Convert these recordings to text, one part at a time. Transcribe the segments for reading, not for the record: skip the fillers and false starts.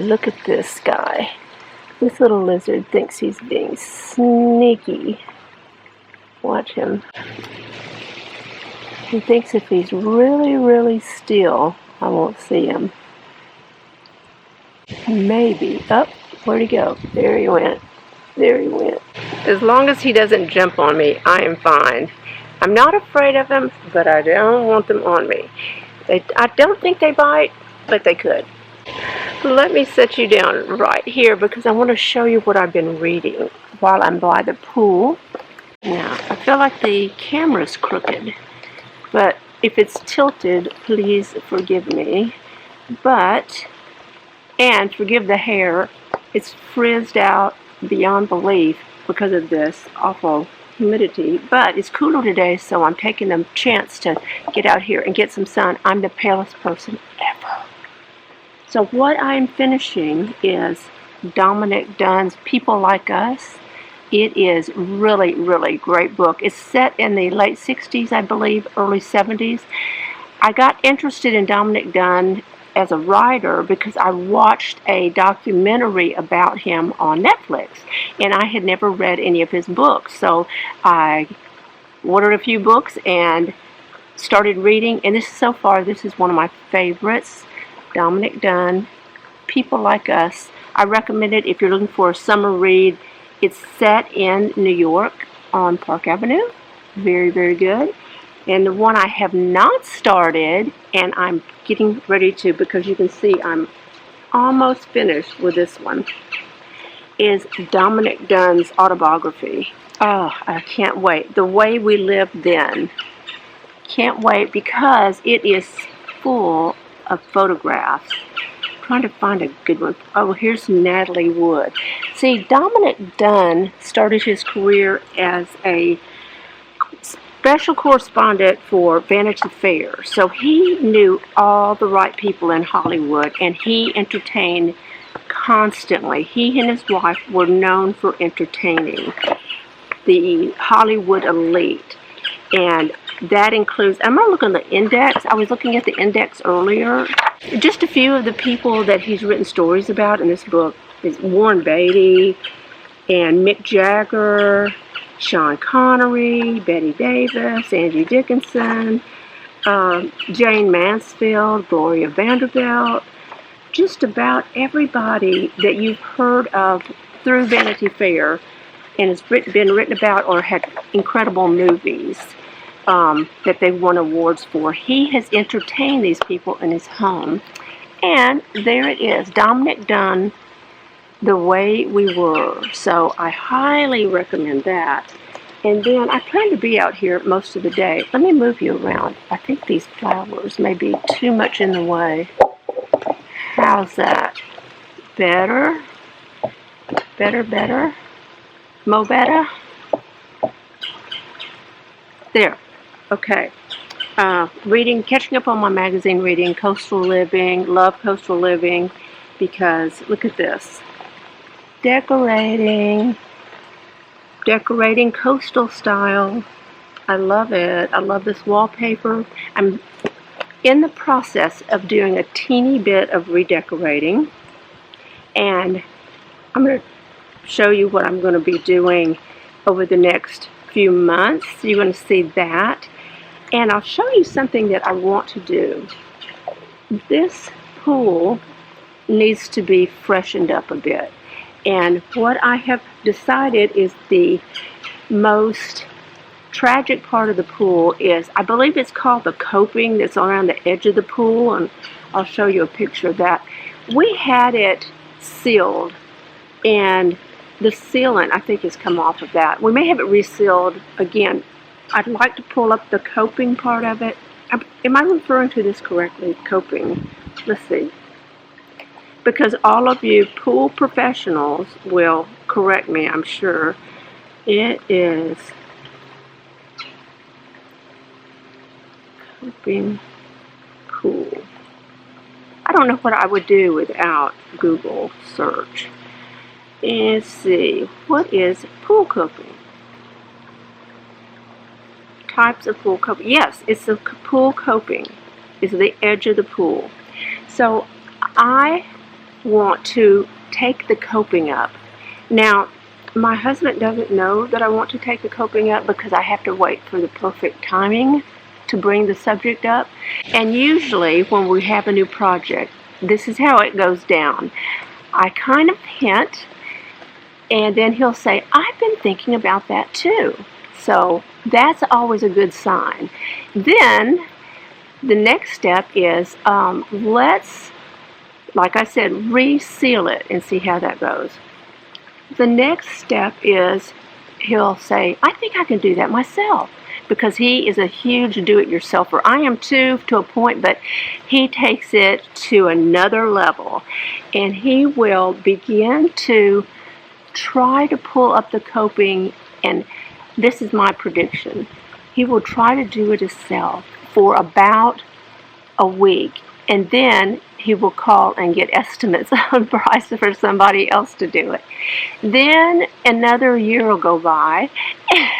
look at this guy. This little lizard thinks he's being sneaky. Watch him. He thinks if he's really, really still, I won't see him. Maybe. Oh, where'd he go? There he went. There he went. As long as he doesn't jump on me, I am fine. I'm not afraid of them, but I don't want them on me. I don't think they bite, but they could. Let me set you down right here because I want to show you what I've been reading while I'm by the pool. Now, I feel like the camera's crooked, but if it's tilted, please forgive me. And forgive the hair, it's frizzed out beyond belief because of this awful humidity, but it's cooler today, so I'm taking a chance to get out here and get some sun. I'm the palest person ever. So what I'm finishing is Dominic Dunn's People Like Us. It is really, really great book. It's set in the late 60s, I believe, early 70s. I got interested in Dominic Dunn as a writer because I watched a documentary about him on Netflix, and I had never read any of his books. So I ordered a few books and started reading, and so far this is one of my favorites. Dominic Dunn, People Like Us. I recommend it if you're looking for a summer read. It's set in New York on Park Avenue. Very, very good. And the one I have not started, and I'm getting ready to, because you can see I'm almost finished with this one, is Dominic Dunn's autobiography. Oh, I can't wait. The Way We Lived Then. Can't wait because it is full of photographs. I'm trying to find a good one. Oh, here's Natalie Wood. See, Dominic Dunn started his career as a special correspondent for Vanity Fair. So he knew all the right people in Hollywood, and he entertained constantly. He and his wife were known for entertaining the Hollywood elite. And that includes, I'm not looking at the index. I was looking at the index earlier. Just a few of the people that he's written stories about in this book is Warren Beatty and Mick Jagger, Sean Connery, Betty Davis, Angie Dickinson, Jane Mansfield, Gloria Vanderbilt, just about everybody that you've heard of through Vanity Fair and has been written about or had incredible movies that they've won awards for. He has entertained these people in his home. And there it is, Dominic Dunn, The Way We Were. So I highly recommend that. And then I plan to be out here most of the day. Let me move you around. I think these flowers may be too much in the way. How's that? Better? Better, better? Mo better? There. Okay. Catching up on my magazine reading, Coastal Living, love Coastal Living, because look at this. Decorating coastal style. I love it. I love this wallpaper. I'm in the process of doing a teeny bit of redecorating, and I'm going to show you what I'm going to be doing over the next few months. You're going to see that, and I'll show you something that I want to do. This pool needs to be freshened up a bit. And what I have decided is the most tragic part of the pool is, I believe it's called the coping that's around the edge of the pool, and I'll show you a picture of that. We had it sealed, and the sealant, I think, has come off of that. We may have it resealed again. I'd like to pull up the coping part of it. Am I referring to this correctly? Coping. Let's see. Because all of you pool professionals will correct me, I'm sure. It is coping pool. I don't know what I would do without Google search. Let's see, what is pool coping? Types of pool coping. Yes, it's the pool coping. It's the edge of the pool. So I want to take the coping up. Now, my husband doesn't know that I want to take the coping up because I have to wait for the perfect timing to bring the subject up. And usually when we have a new project, this is how it goes down. I kind of hint, and then he'll say, I've been thinking about that too. So that's always a good sign. Then the next step is let's, like I said, reseal it and see how that goes. The next step is he'll say, I think I can do that myself, because he is a huge do-it-yourselfer. I am too, to a point, but he takes it to another level, and he will begin to try to pull up the coping, and this is my prediction. He will try to do it himself for about a week, and then he will call and get estimates on price for somebody else to do it. Then another year will go by,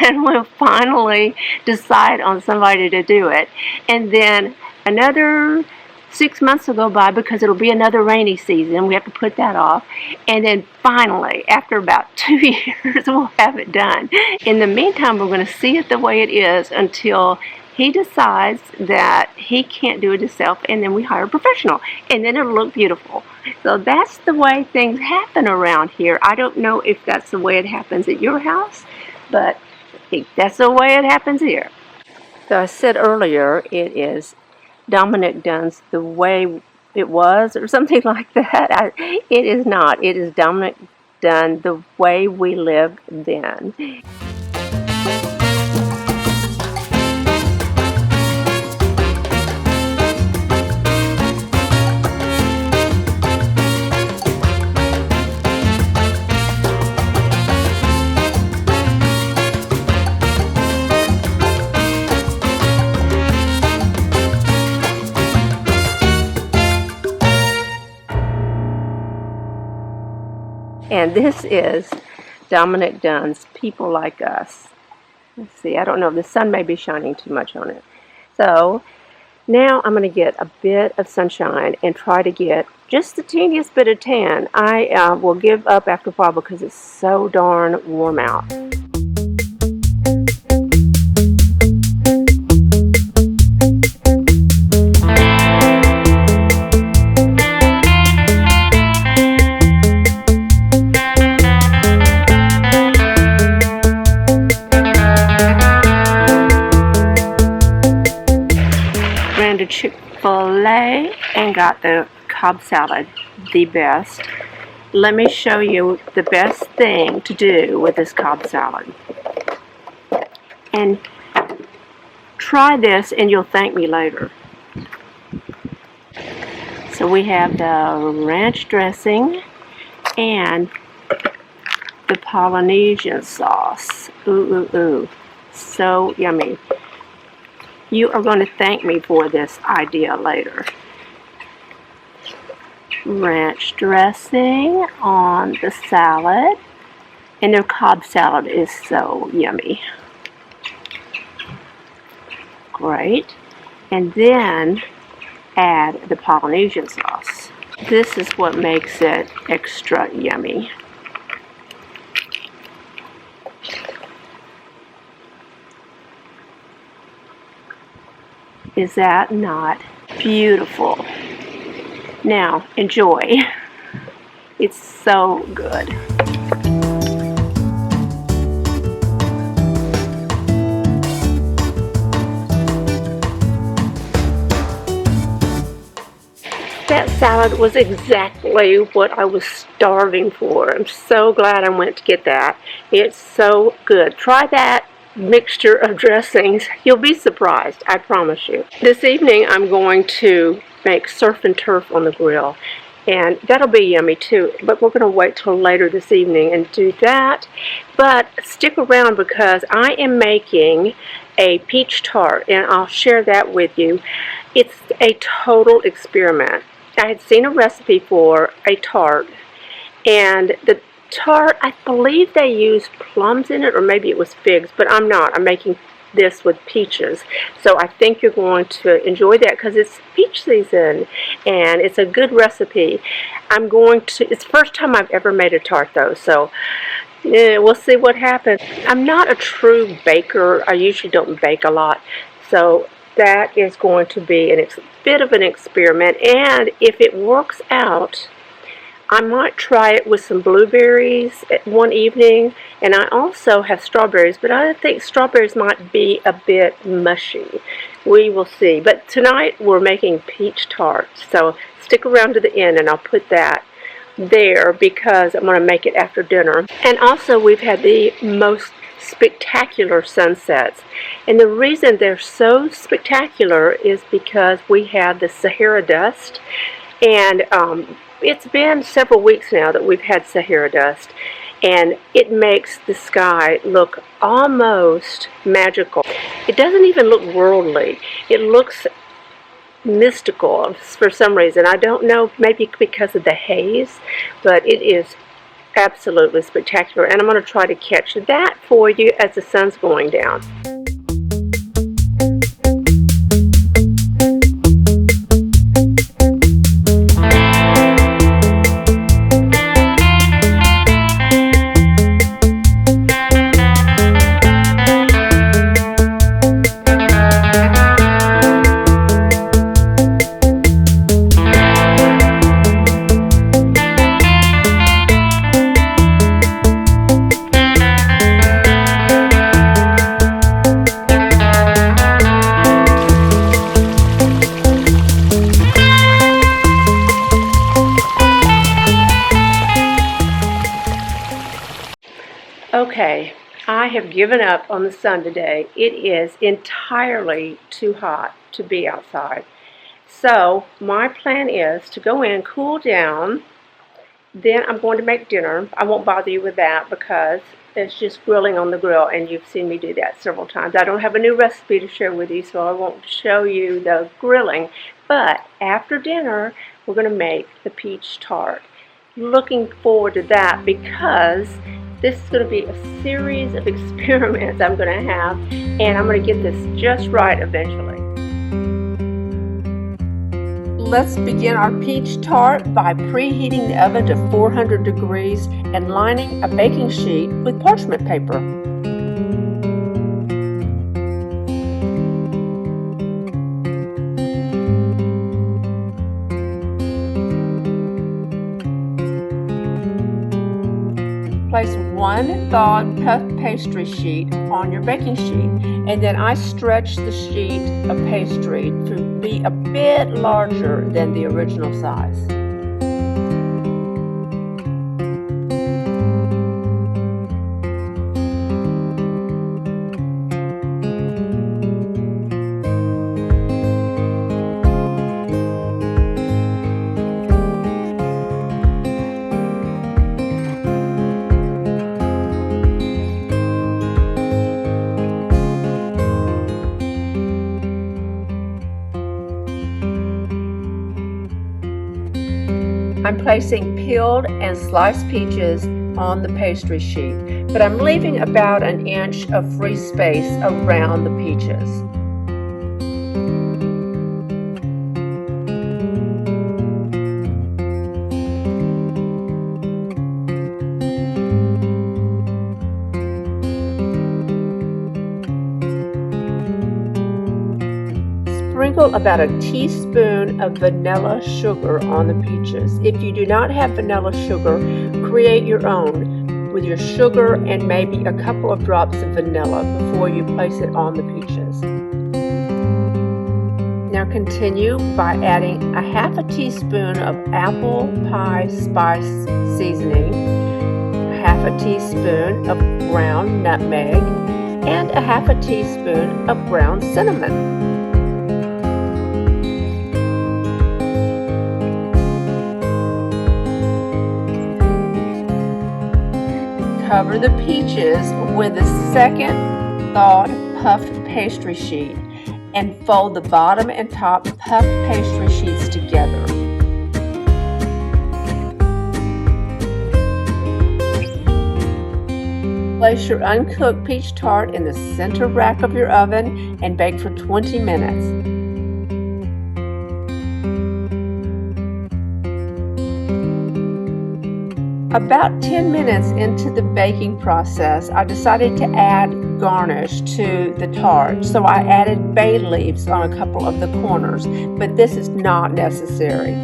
and we'll finally decide on somebody to do it. And then another 6 months will go by because it'll be another rainy season. We have to put that off. And then finally, after about 2 years, we'll have it done. In the meantime, we're going to see it the way it is until he decides that he can't do it himself, and then we hire a professional, and then it'll look beautiful. So that's the way things happen around here. I don't know if that's the way it happens at your house, but that's the way it happens here. So I said earlier, it is Dominic Dunn's The Way It Was, or something like that. It is not. It is Dominic Dunn, The Way We Lived Then. And this is Dominic Dunn's People Like Us. Let's see, I don't know, the sun may be shining too much on it. So now I'm going to get a bit of sunshine and try to get just the teeniest bit of tan. I will give up after a while because it's so darn warm out. To Chick-fil-A and got the Cobb salad, the best. Let me show you the best thing to do with this Cobb salad. And try this and you'll thank me later. So we have the ranch dressing and the Polynesian sauce. Ooh, ooh, ooh. So yummy. You are going to thank me for this idea later. Ranch dressing on the salad. And their Cobb salad is so yummy. Great. And then add the Polynesian sauce. This is what makes it extra yummy. Is that not beautiful? Now, enjoy. It's so good. That salad was exactly what I was starving for. I'm so glad I went to get that. It's so good. Try that mixture of dressings. You'll be surprised, I promise you. This evening I'm going to make surf and turf on the grill, and that'll be yummy too, but we're going to wait till later this evening and do that. But stick around because I am making a peach tart, and I'll share that with you. It's a total experiment. I had seen a recipe for a tart, and the tart, I believe they used plums in it, or maybe it was figs, but I'm not. I'm making this with peaches. So I think you're going to enjoy that because it's peach season and it's a good recipe. It's the first time I've ever made a tart though, so yeah, we'll see what happens. I'm not a true baker. I usually don't bake a lot, so that is going to be a bit of an experiment, and if it works out, I might try it with some blueberries at one evening, and I also have strawberries, but I think strawberries might be a bit mushy. We will see. But tonight we're making peach tart, so stick around to the end and I'll put that there because I'm going to make it after dinner. And also we've had the most spectacular sunsets, and the reason they're so spectacular is because we had the Sahara dust, and it's been several weeks now that we've had Sahara dust, and it makes the sky look almost magical. It doesn't even look worldly. It looks mystical for some reason. I don't know, maybe because of the haze, but it is absolutely spectacular, and I'm going to try to catch that for you as the sun's going down. Okay, I have given up on the sun today. It is entirely too hot to be outside. So my plan is to go in, cool down, then I'm going to make dinner. I won't bother you with that because it's just grilling on the grill, and you've seen me do that several times. I don't have a new recipe to share with you, so I won't show you the grilling. But after dinner, we're going to make the peach tart. Looking forward to that because this is going to be a series of experiments I'm going to have, and I'm going to get this just right eventually. Let's begin our peach tart by preheating the oven to 400 degrees and lining a baking sheet with parchment paper. Place one thawed puff pastry sheet on your baking sheet, and then I stretch the sheet of pastry to be a bit larger than the original size. I'm placing peeled and sliced peaches on the pastry sheet, but I'm leaving about an inch of free space around the peaches. Sprinkle about a teaspoon of vanilla sugar on the peaches. If you do not have vanilla sugar, create your own with your sugar and maybe a couple of drops of vanilla before you place it on the peaches. Now continue by adding a half a teaspoon of apple pie spice seasoning, half a teaspoon of ground nutmeg, and a half a teaspoon of ground cinnamon. Cover the peaches with a second thawed puffed pastry sheet and fold the bottom and top puffed pastry sheets together. Place your uncooked peach tart in the center rack of your oven and bake for 20 minutes. About 10 minutes into the baking process, I decided to add garnish to the tart, so I added bay leaves on a couple of the corners, but this is not necessary.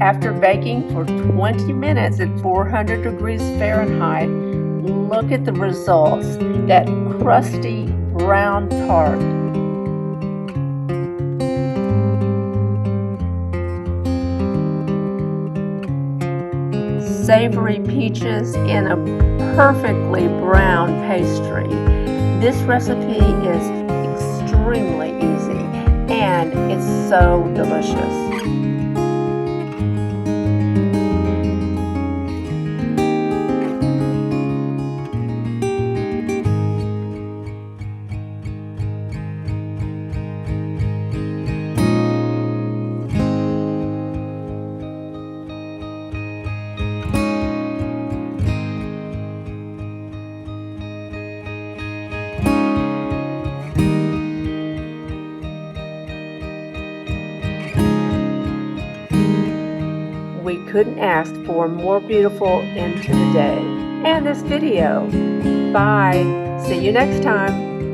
After baking for 20 minutes at 400 degrees Fahrenheit, look at the results. That crusty brown tart. Savory peaches in a perfectly brown pastry. This recipe is extremely easy and it's so delicious. We couldn't ask for a more beautiful end to the day and this video. Bye. See you next time.